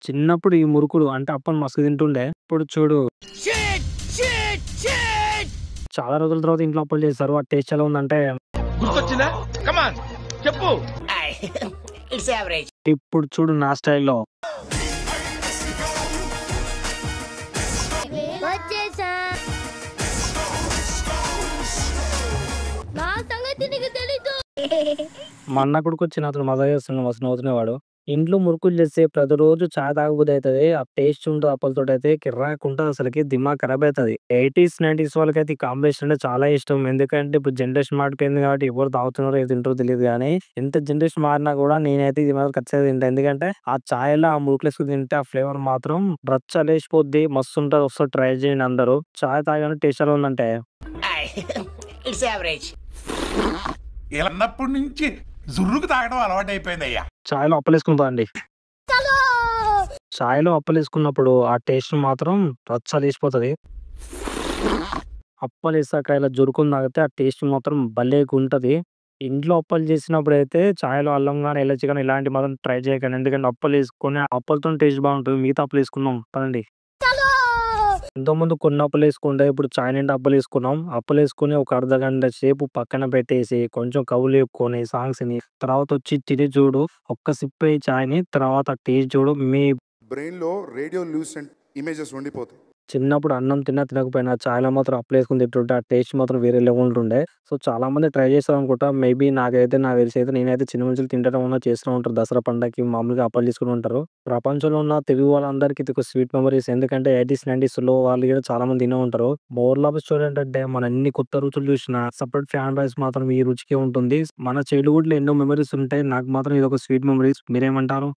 చిన్నప్పుడు ఈ మురుకులు అంటే అప్పలు మస్తు తింటుండే. ఇప్పుడు చూడు చాలా రోజుల తర్వాత ఇంట్లో అప్పలు చేస్తారు. ఆ టేస్ట్ ఎలా ఉందంటే గుర్తొచ్చిందా? కమాన్ చెప్పు. It's average. ఇప్పుడు చూడు నా స్టైల్‌లో. వచ్చేసా నా సంగతి నీకు తెలీదు. మా అన్న కొడుకొచ్చి నాతోని మజాక్ చేస్తుండు మస్తు నవ్వుతునేవాడు. ఇంట్లో మురుకులు చేస్తే ప్రతిరోజు చాయ్ తాగబుద్ధి అయితది. ఆ టేస్ట్ ఉంటది అప్పలతోటైతే కిర్రాకుంటది అసలకి దిమాగ్ ఖరాబ్ అయితది. 80స్, 90స్ వాళ్ళకైతే ఈ కాంబినేషన్ అంటే చాలా ఇష్టం. ఎందుకంటే ఇప్పుడు జనరేషన్ మారిపోయింది కాబట్టి ఎవరు తాగుతున్నారో ఏది తింటారో తెలీదు గానీ, ఎంత జనరేషన్ మారినా కూడా నేనైతే ఇది మాత్రం ఖచ్చితంగా తింటా. ఎందుకంటే ఆ చాయ్‌లో ఆ మురుకులేసుకొని తింటే ఆ ఫ్లేవర్ మాత్రం రచ్చ లేచిపోద్ది. మస్తుంటది. ఒకసారి ట్రై చేయండి అందరూ. చాయ్ తాగానే టేస్ట్ ఎలా ఉందంటే ఇట్స్ యావరేజ్. ఇలాన్నప్పటి నుంచి జుర్రుకు తాగడం అలవాటు అయిపోయిందయ్యా. చాయ్‌లో అప్పలేసుకొని తాగండి. చాయ్‌లో అప్పలేసుకున్నప్పుడు ఆ టేస్ట్ మాత్రం రచ్చ లేచిపోతది. అప్పలేసాక ఇలా జురుకుని తాగితే ఆ టేస్ట్ మాత్రం భలేగుంటది. ఇంట్లో అప్పలు చేసినప్పుడైతే చాయ్‌లో అల్లం గాని, ఎలచి గాని ఇలాంటివి మాత్రం ట్రై చేయకండి. ఎందుకంటే అప్పలేసుకొని అప్పలతోని టేస్ట్ బాగుంటది. మిగతా అప్పలేసుకుందాం పదండి. ఇంతకుముందు కొన్ని అప్పలేసుకుంటే ఇప్పుడు చాయ్ నిండా అప్పలేసుకున్నాం. అప్పలేసుకొని ఒక అర్ధగంట సేపు పక్కన పెట్టేసి, కొంచెం కబుర్లు చెప్పుకొని, సాంగ్స్ ఇని, తర్వాతొచ్చి తిని చూడు. ఒక్క సిప్పే చాయ్‌ని తర్వాత టేస్ట్ చూడు. మీ బ్రెయిన్‌లో రేడియో లూసెంట్ ఇమేజెస్ ఉండిపోతాయి. చిన్నప్పుడు అన్నం తిన్నా తినకపోయినా చాయ్‌లో మాత్రం అప్పలేసుకొని తింటుంటే ఆ టేస్ట్ మాత్రం వేరే లెవెల్ ఉంటుండే. సో, చాలా మంది ట్రై చేస్తారనుకుంటా. మేబీ నాకు తెలిసి నేనైతే చిన్న నుంచి తింటూనే ఉన్నా, చేస్తూనే ఉంటారు. దసరా పండగకి మామూలుగా అప్పాలు చేసుకొని ఉంటారు. ప్రపంచంలో ఉన్న తెలుగు వాళ్ళందరికీ ఇది ఒక స్వీట్ మెమోరీస్. ఎందుకంటే 80స్, 90స్‌లో వాళ్ళు కూడా చాలా మంది తినే ఉంటారు. మోరల్ ఆఫ్ ద స్టోరీ ఏంటంటే మనం ఎన్ని కొత్త రుచులు చూసినా సెపరేట్ ఫ్యాన్ రైస్ మాత్రం ఈ రుచికే ఉంటుంది. మన చైల్డ్‌హుడ్‌లో ఎన్నో మెమోరీస్ ఉంటాయి. నాకు మాత్రం ఇదొక స్వీట్ మెమోరీస్. మీరేమంటారు?